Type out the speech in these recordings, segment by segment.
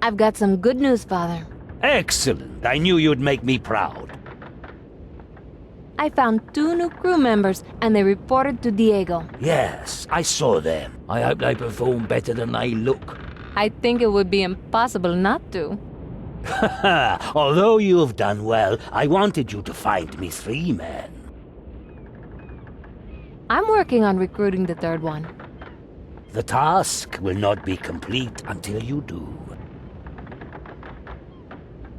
I've got some good news, Father. Excellent. I knew you'd make me proud. I found 2 new crew members, and they reported to Diego. Yes, I saw them. I hope they perform better than they look. I think it would be impossible not to. Although you've done well, I wanted you to find me 3 men. I'm working on recruiting the 3rd one. The task will not be complete until you do.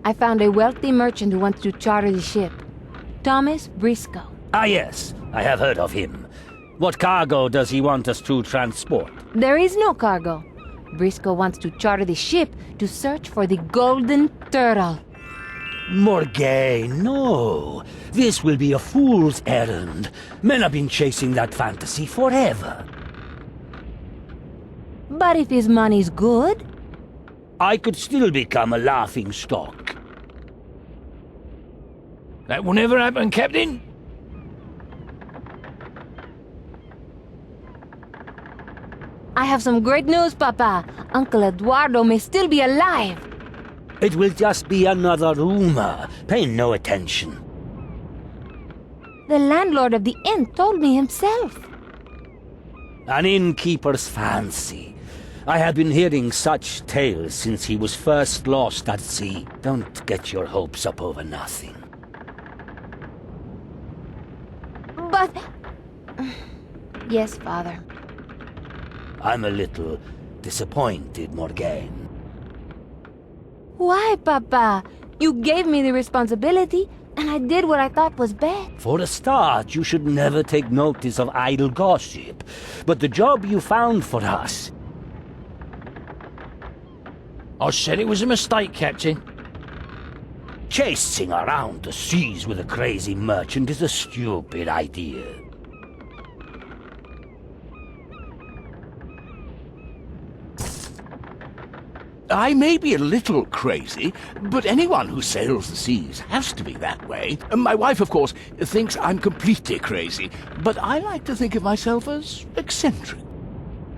I found a wealthy merchant who wants to charter the ship. Thomas Briscoe. Ah yes, I have heard of him. What cargo does he want us to transport? There is no cargo. Briscoe wants to charter the ship to search for the Golden Turtle. Morgane, no. This will be a fool's errand. Men have been chasing that fantasy forever. But if his money's good... I could still become a laughing stock. That will never happen, Captain. I have some great news, Papa. Uncle Eduardo may still be alive. It will just be another rumor. Pay no attention. The landlord of the inn told me himself. An innkeeper's fancy. I have been hearing such tales since he was first lost at sea. Don't get your hopes up over nothing. But... Yes, Father. I'm a little disappointed, Morgane. Why, Papa? You gave me the responsibility, and I did what I thought was best. For a start, you should never take notice of idle gossip. But the job you found for us... I said it was a mistake, Captain. Chasing around the seas with a crazy merchant is a stupid idea. I may be a little crazy, but anyone who sails the seas has to be that way. My wife, of course, thinks I'm completely crazy, but I like to think of myself as eccentric.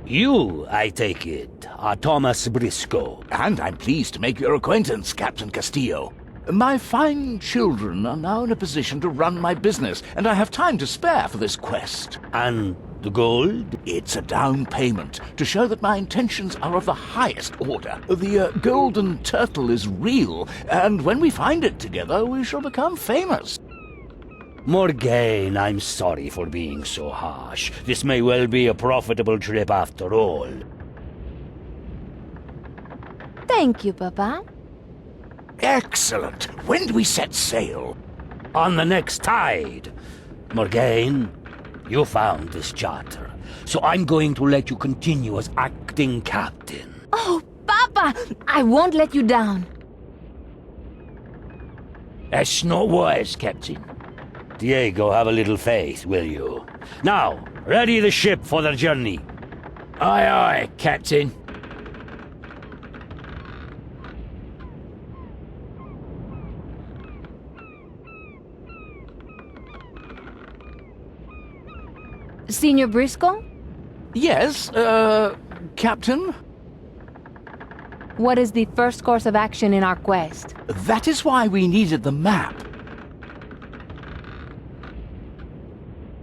You, I take it, are Thomas Briscoe. And I'm pleased to make your acquaintance, Captain Castillo. My fine children are now in a position to run my business, and I have time to spare for this quest. And the gold? It's a down payment to show that my intentions are of the highest order. The Golden Turtle is real, and when we find it together, we shall become famous. Morgane, I'm sorry for being so harsh. This may well be a profitable trip after all. Thank you, Papa. Excellent. When do we set sail? On the next tide. Morgane, you found this charter, so I'm going to let you continue as acting captain. Oh, Papa! I won't let you down. That's not wise, Captain. Diego, have a little faith, will you? Now, ready the ship for the journey. Aye, aye, Captain. Senor Briscoe? Yes, Captain? What is the first course of action in our quest? That is why we needed the map.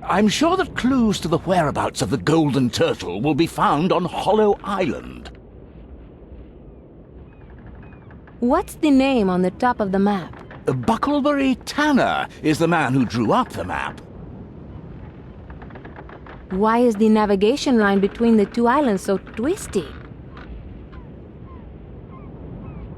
I'm sure that clues to the whereabouts of the Golden Turtle will be found on Hollow Island. What's the name on the top of the map? Bucklebury Tanner is the man who drew up the map. Why is the navigation line between the 2 islands so twisty?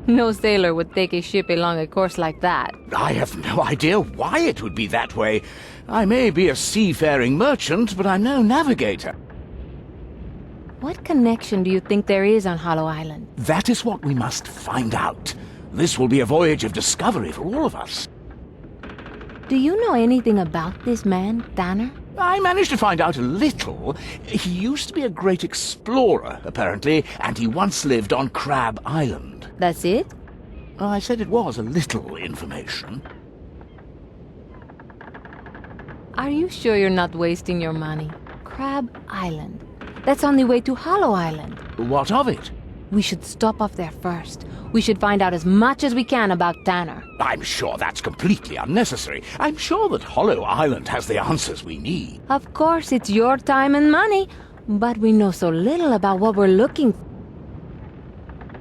No sailor would take a ship along a course like that. I have no idea why it would be that way. I may be a seafaring merchant, but I'm no navigator. What connection do you think there is on Hollow Island? That is what we must find out. This will be a voyage of discovery for all of us. Do you know anything about this man, Tanner? I managed to find out a little. He used to be a great explorer, apparently, and he once lived on Crab Island. That's it? I said it was a little information. Are you sure you're not wasting your money? Crab Island. That's on the way to Hollow Island. What of it? We should stop off there first. We should find out as much as we can about Tanner. I'm sure that's completely unnecessary. I'm sure that Hollow Island has the answers we need. Of course, it's your time and money, but we know so little about what we're looking for.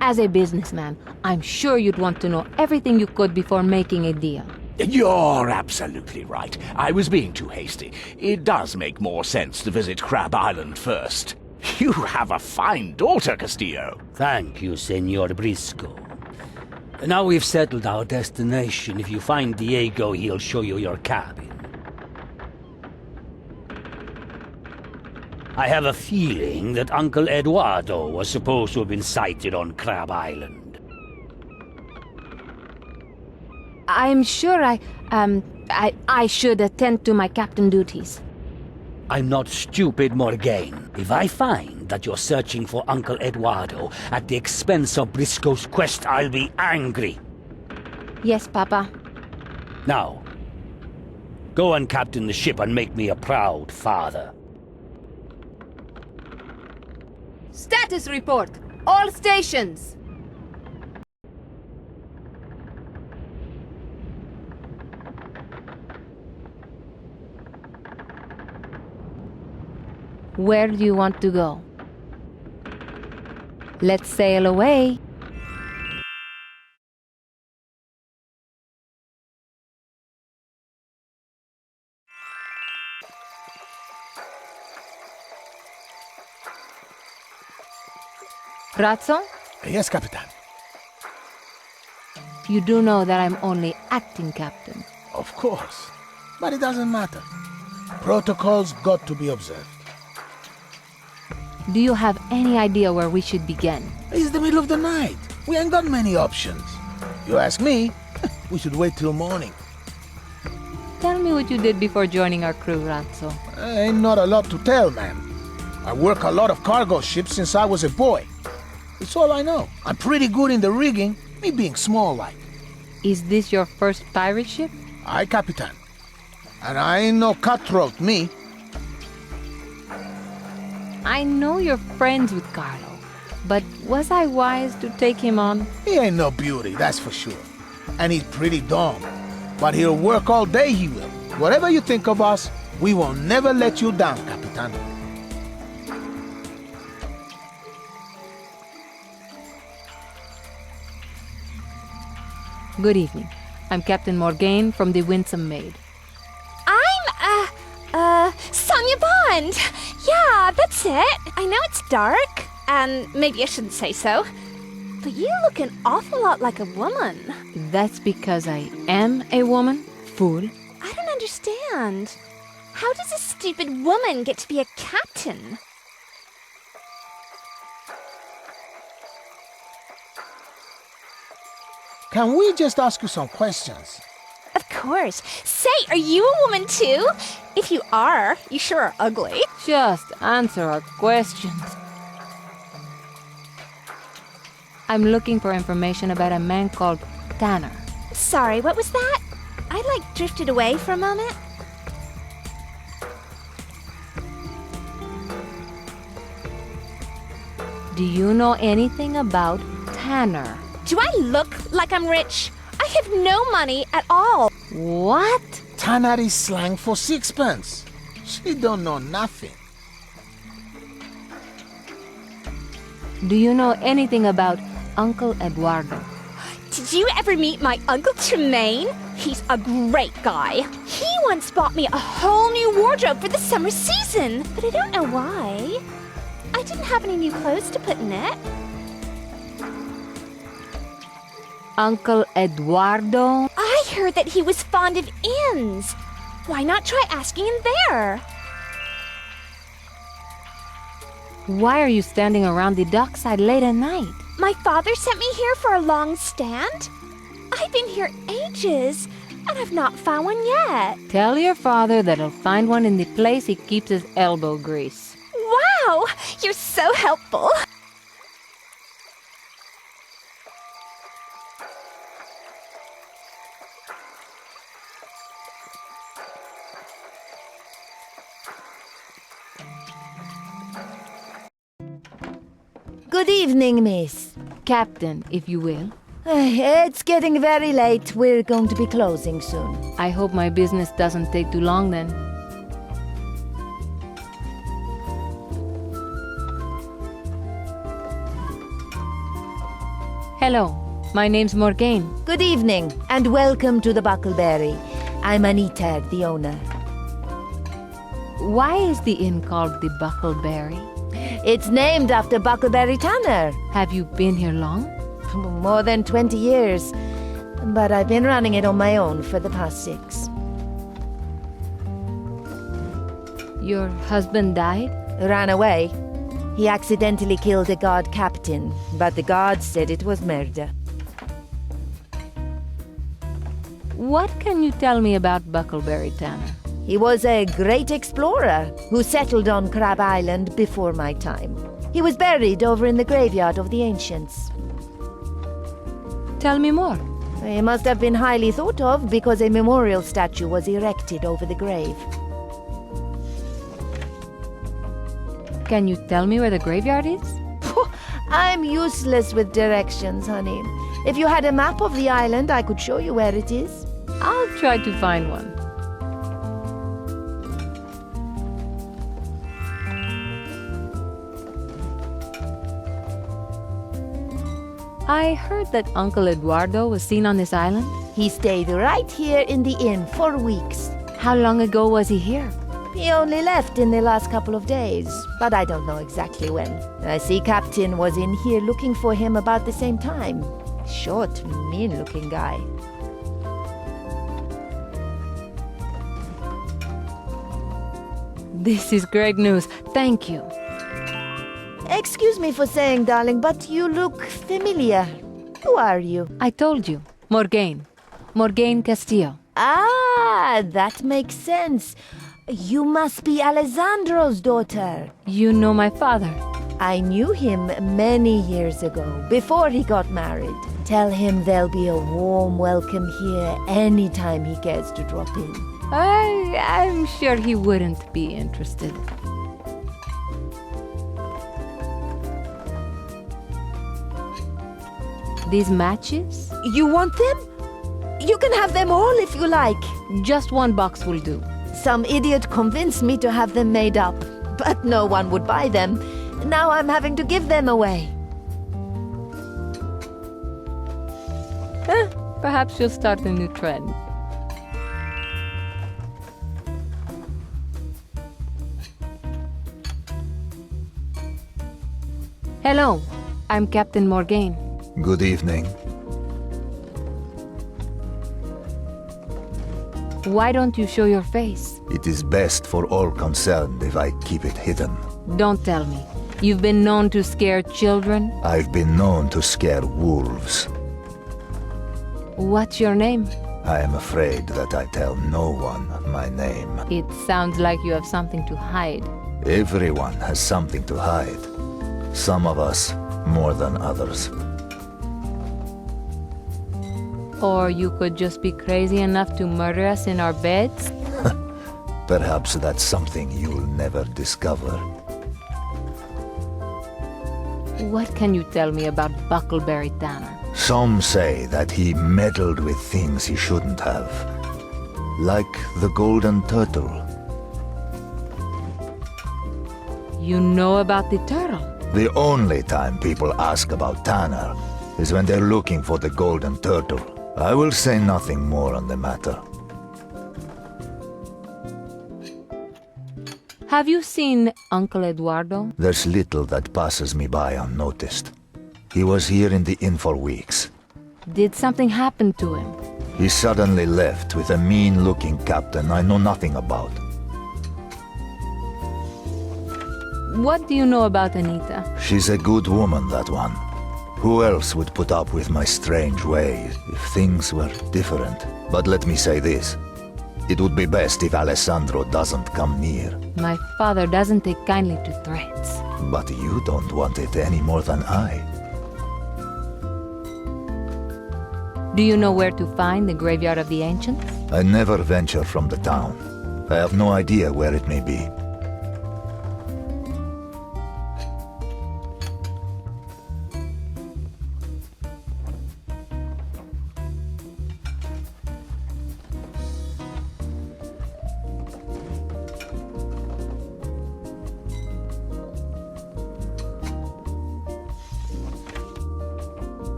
As a businessman, I'm sure you'd want to know everything you could before making a deal. You're absolutely right. I was being too hasty. It does make more sense to visit Crab Island first. You have a fine daughter, Castillo. Thank you, Senor Briscoe. Now we've settled our destination. If you find Diego, he'll show you your cabin. I have a feeling that Uncle Eduardo was supposed to have been sighted on Crab Island. I'm sure I should attend to my captain duties. I'm not stupid, Morgane. If I find that you're searching for Uncle Eduardo at the expense of Briscoe's quest, I'll be angry. Yes, Papa. Now, go and captain the ship and make me a proud father. Status report! All stations! Where do you want to go? Let's sail away. Razzo, Yes, Capitan. you do know that I'm only acting captain. Of course. But it doesn't matter. Protocols got to be observed. Do you have any idea where we should begin? It's the middle of the night. We ain't got many options. You ask me, we should wait till morning. Tell me what you did before joining our crew, Razzo. Ain't not a lot to tell, ma'am. I work a lot of cargo ships since I was a boy. It's all I know. I'm pretty good in the rigging, me being small like. Is this your first pirate ship? Aye, Capitan. And I ain't no cutthroat, me. I know you're friends with Carlo, but was I wise to take him on? He ain't no beauty, that's for sure. And he's pretty dumb. But he'll work all day, he will. Whatever you think of us, we will never let you down, Capitan. Good evening. I'm Captain Morgane from the Winsome Maid. Sonia Bond! Yeah, that's it. I know it's dark, and maybe I shouldn't say so, but you look an awful lot like a woman. That's because I am a woman, fool. I don't understand. How does a stupid woman get to be a captain? Can we just ask you some questions? Of course. Say, are you a woman too? If you are, you sure are ugly. Just answer our questions. I'm looking for information about a man called Tanner. Sorry, what was that? I drifted away for a moment. Do you know anything about Tanner? Do I look like I'm rich? I have no money at all. What? Tanner is slang for sixpence. She don't know nothing. Do you know anything about Uncle Eduardo? Did you ever meet my Uncle Tremaine? He's a great guy. He once bought me a whole new wardrobe for the summer season, but I don't know why. I didn't have any new clothes to put in it. Uncle Eduardo? I heard that he was fond of inns. Why not try asking him there? Why are you standing around the dockside late at night? My father sent me here for a long stand. I've been here ages, and I've not found one yet. Tell your father that he'll find one in the place he keeps his elbow grease. Wow, you're so helpful. Good evening, miss. Captain, if you will. It's getting very late. We're going to be closing soon. I hope my business doesn't take too long then. Hello, my name's Morgane. Good evening, and welcome to the Buckleberry. I'm Anita, the owner. Why is the inn called the Buckleberry? It's named after Buckleberry Tanner. Have you been here long? More than 20 years. But I've been running it on my own for the past 6. Your husband died? Ran away. He accidentally killed a guard captain, but the guards said it was murder. What can you tell me about Buckleberry Tanner? He was a great explorer who settled on Crab Island before my time. He was buried over in the graveyard of the ancients. Tell me more. He must have been highly thought of because a memorial statue was erected over the grave. Can you tell me where the graveyard is? I'm useless with directions, honey. If you had a map of the island, I could show you where it is. I'll try to find one. I heard that Uncle Eduardo was seen on this island. He stayed right here in the inn for weeks. How long ago was he here? He only left in the last couple of days, but I don't know exactly when. I see Captain was in here looking for him about the same time. Short, mean-looking guy. This is great news. Thank you. Excuse me for saying, darling, but you look familiar. Who are you? I told you. Morgane. Morgane Castillo. Ah, that makes sense. You must be Alessandro's daughter. You know my father. I knew him many years ago, before he got married. Tell him there'll be a warm welcome here anytime he cares to drop in. I'm sure he wouldn't be interested. These matches? You want them? You can have them all if you like. Just one box will do. Some idiot convinced me to have them made up, but no one would buy them. Now I'm having to give them away. Perhaps you'll start a new trend. Hello, I'm Captain Morgane. Good evening. Why don't you show your face? It is best for all concerned if I keep it hidden. Don't tell me. You've been known to scare children? I've been known to scare wolves. What's your name? I am afraid that I tell no one my name. It sounds like you have something to hide. Everyone has something to hide. Some of us more than others. Or you could just be crazy enough to murder us in our beds? Perhaps that's something you'll never discover. What can you tell me about Buckleberry Tanner? Some say that he meddled with things he shouldn't have. Like the golden turtle. You know about the turtle? The only time people ask about Tanner is when they're looking for the golden turtle. I will say nothing more on the matter. Have you seen Uncle Eduardo? There's little that passes me by unnoticed. He was here in the inn for weeks. Did something happen to him? He suddenly left with a mean-looking captain I know nothing about. What do you know about Anita? She's a good woman, that one. Who else would put up with my strange ways if things were different? But let me say this. It would be best if Alessandro doesn't come near. My father doesn't take kindly to threats. But you don't want it any more than I. Do you know where to find the graveyard of the ancients? I never venture from the town. I have no idea where it may be.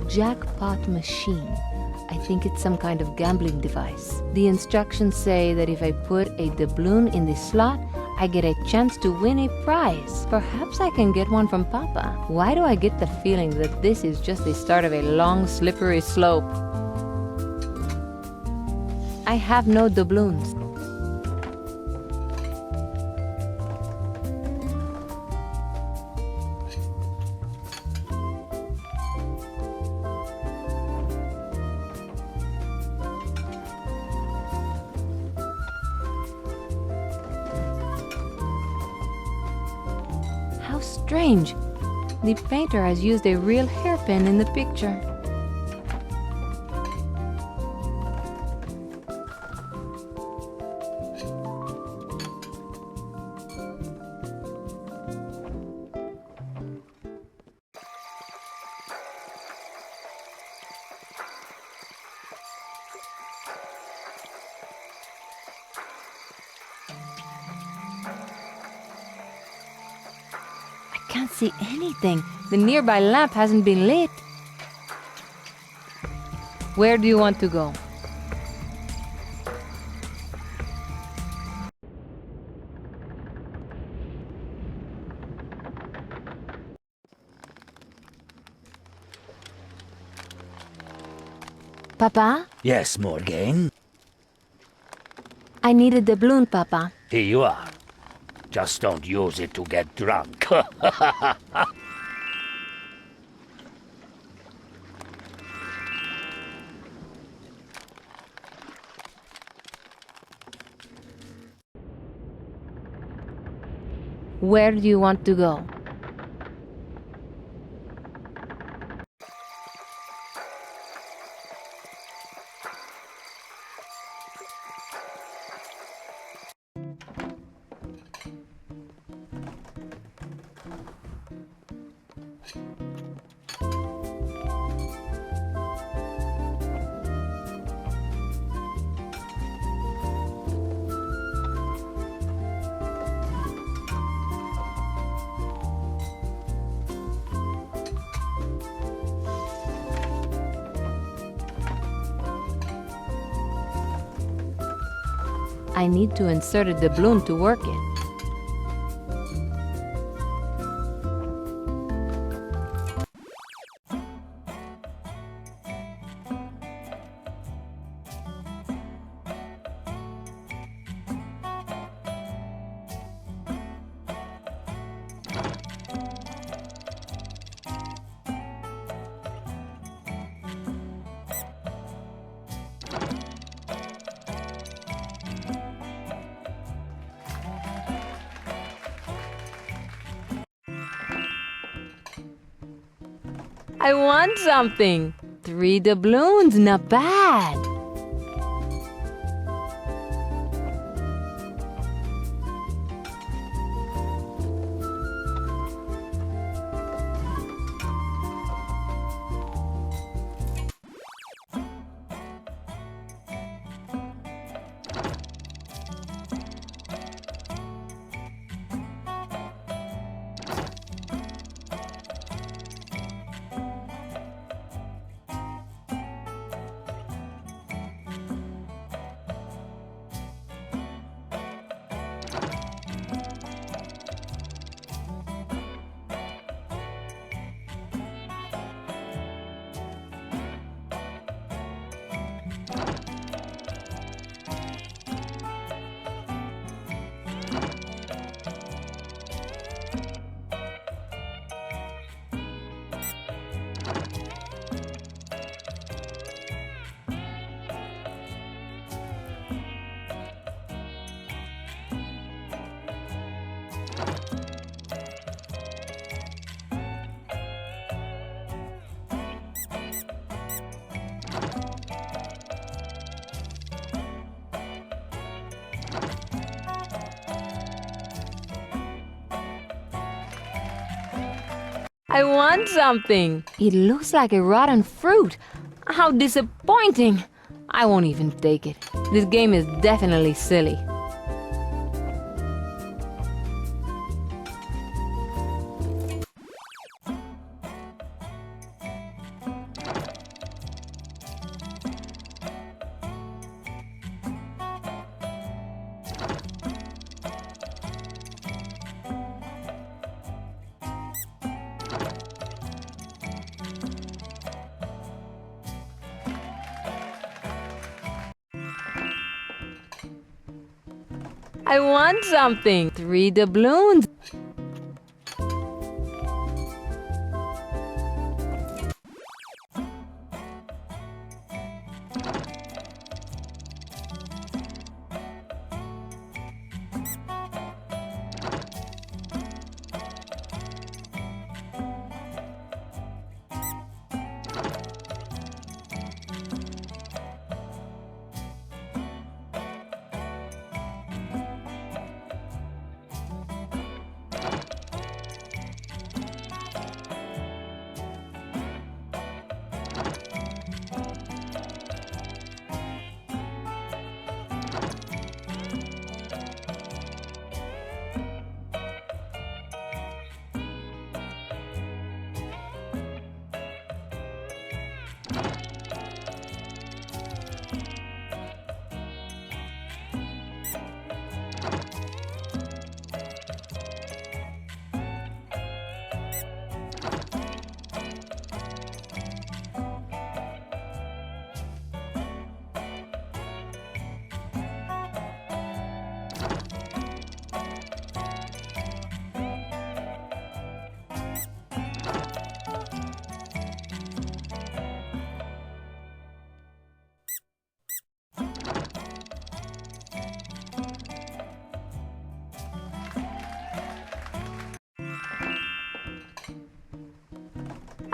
Jackpot machine. I think it's some kind of gambling device. The instructions say that if I put a doubloon in the slot, I get a chance to win a prize. Perhaps I can get one from Papa. Why do I get the feeling that this is just the start of a long, slippery slope? I have no doubloons. How strange. The painter has used a real hairpin in the picture. I can't see anything. The nearby lamp hasn't been lit. Where do you want to go? Papa? Yes, Morgane? I need a doubloon, Papa. Here you are. Just don't use it to get drunk. Where do you want to go? I need to insert a doubloon to work it. I want something. 3 doubloons, not bad. I want something. It looks like a rotten fruit. How disappointing. I won't even take it. This game is definitely silly. I want something. 3 doubloons.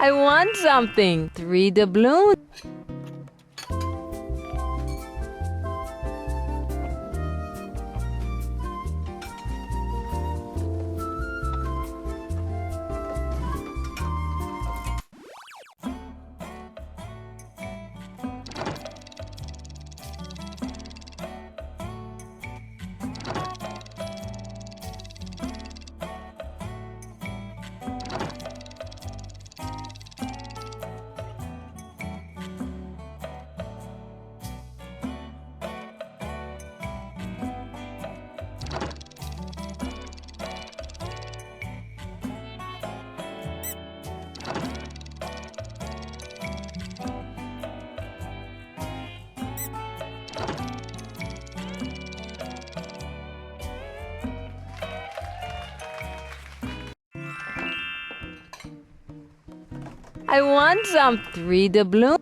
I want something. 3 doubloons. I want some. 3 doubloons.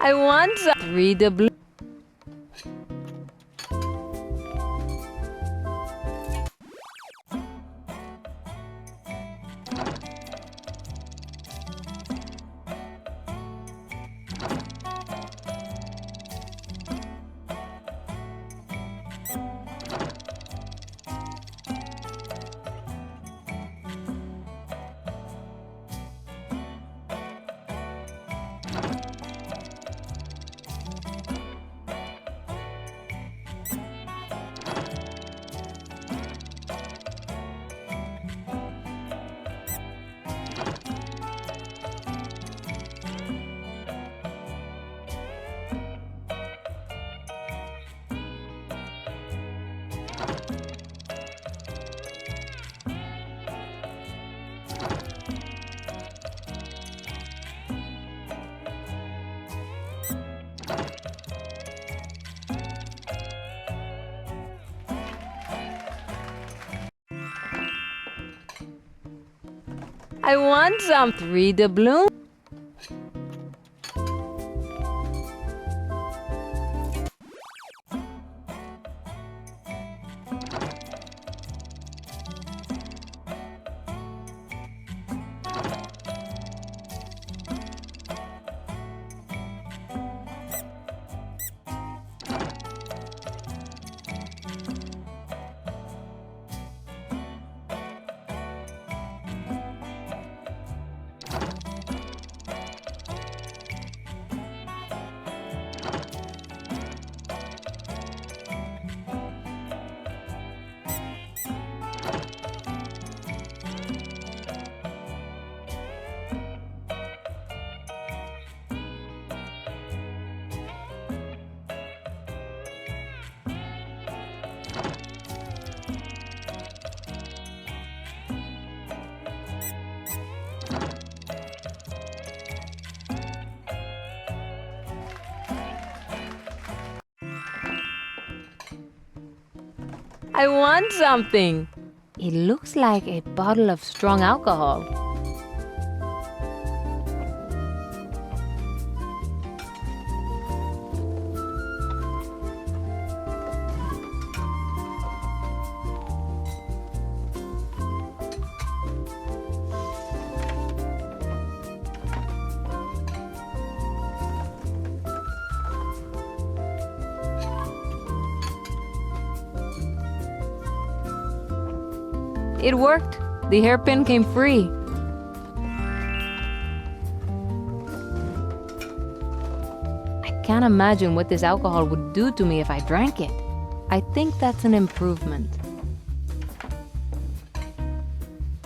I want some. 3 doubloons. I want some. 3 doubloons. I want something. It looks like a bottle of strong alcohol. It worked. The hairpin came free. I can't imagine what this alcohol would do to me if I drank it. I think that's an improvement.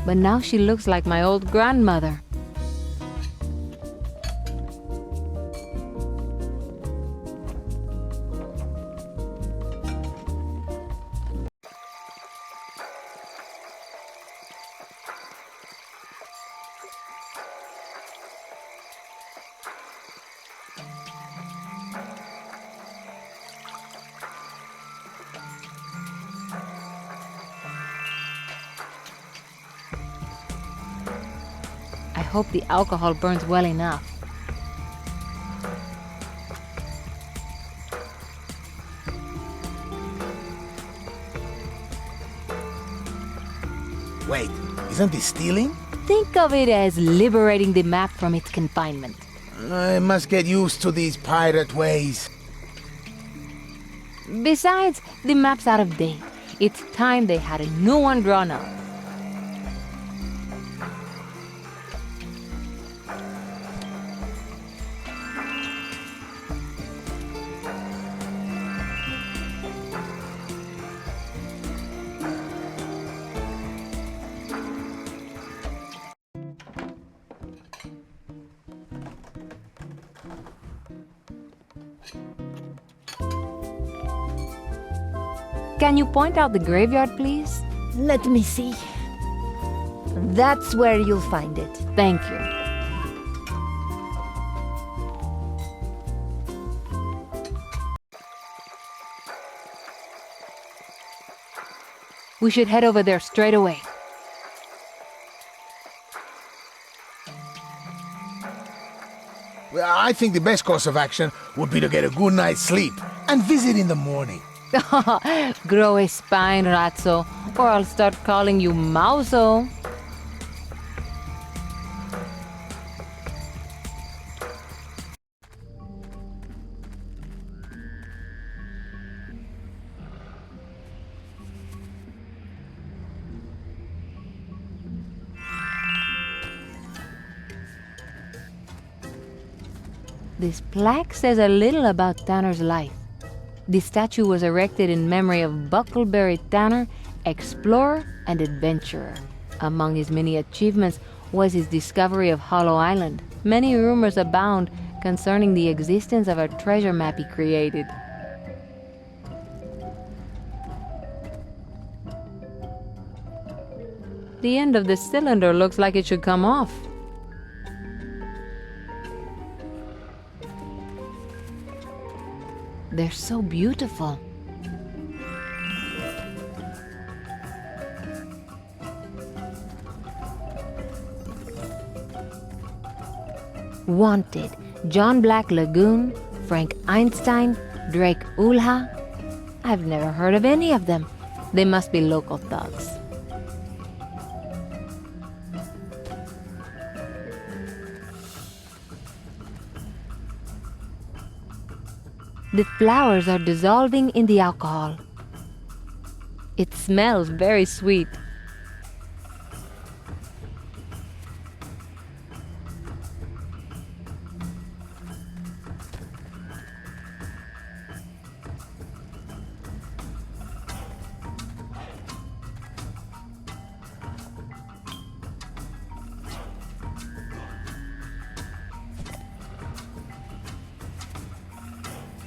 But now she looks like my old grandmother. I hope the alcohol burns well enough. Wait, isn't he stealing? Think of it as liberating the map from its confinement. I must get used to these pirate ways. Besides, the map's out of date. It's time they had a new one drawn up. Can you point out the graveyard, please? Let me see. That's where you'll find it. Thank you. We should head over there straight away. Well, I think the best course of action would be to get a good night's sleep and visit in the morning. Grow a spine, Ratso, or I'll start calling you Mauso. This plaque says a little about Tanner's life. The statue was erected in memory of Buckleberry Tanner, explorer and adventurer. Among his many achievements was his discovery of Hollow Island. Many rumors abound concerning the existence of a treasure map he created. The end of the cylinder looks like it should come off. They're so beautiful. Wanted, John Black Lagoon, Frank Einstein, Drake Ulha. I've never heard of any of them. They must be local thugs. The flowers are dissolving in the alcohol. It smells very sweet.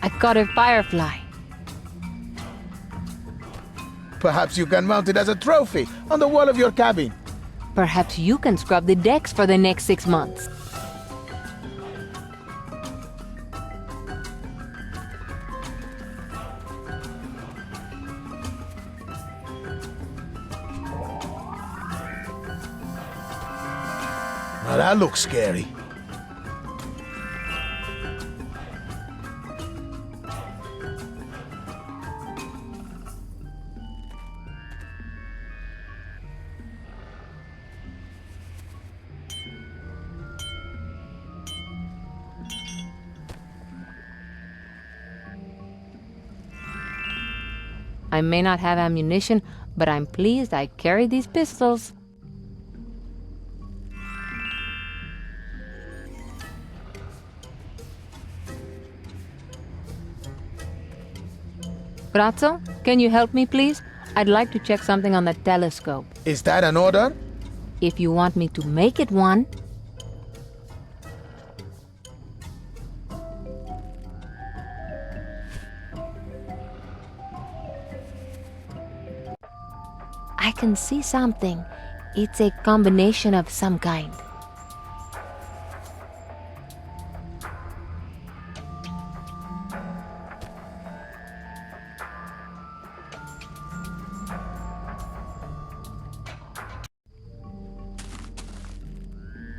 I caught a firefly. Perhaps you can mount it as a trophy on the wall of your cabin. Perhaps you can scrub the decks for the next 6 months. Now that looks scary. I may not have ammunition, but I'm pleased I carry these pistols. Brazzo, can you help me, please? I'd like to check something on the telescope. Is that an order? If you want me to make it one. I can see something. It's a combination of some kind.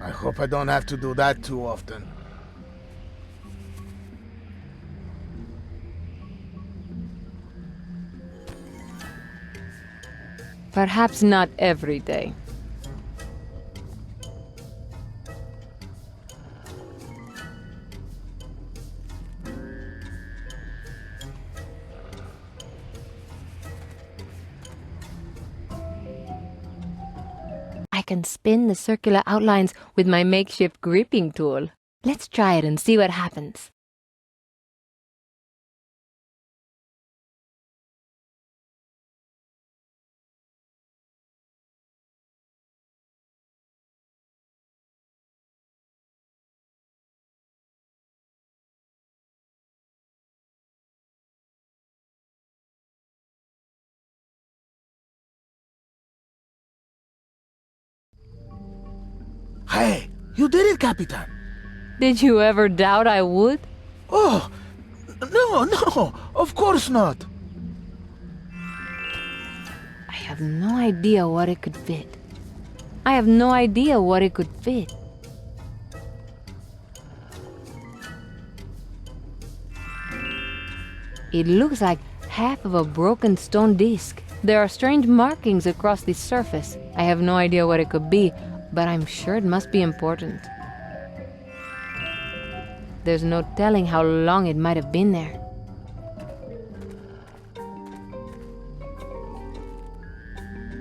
I hope I don't have to do that too often. Perhaps not every day. I can spin the circular outlines with my makeshift gripping tool. Let's try it and see what happens. Hey, you did it, Capitan. Did you ever doubt I would? Oh, no, of course not. I have no idea what it could fit. I have no idea what it could fit. It looks like half of a broken stone disc. There are strange markings across the surface. I have no idea what it could be, but I'm sure it must be important. There's no telling how long it might have been there.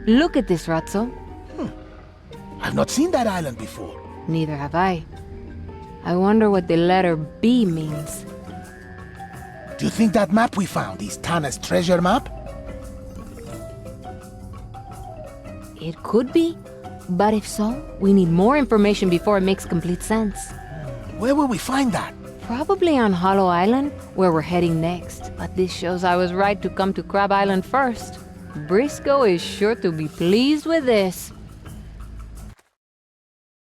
Look at this, Ratso. I've not seen that island before. Neither have I. I wonder what the letter B means. Do you think that map we found is Tana's treasure map? It could be, but if so, we need more information before it makes complete sense. Where will we find that? Probably on Hollow Island, where we're heading next. But this shows I was right to come to Crab Island first. Briscoe is sure to be pleased with this.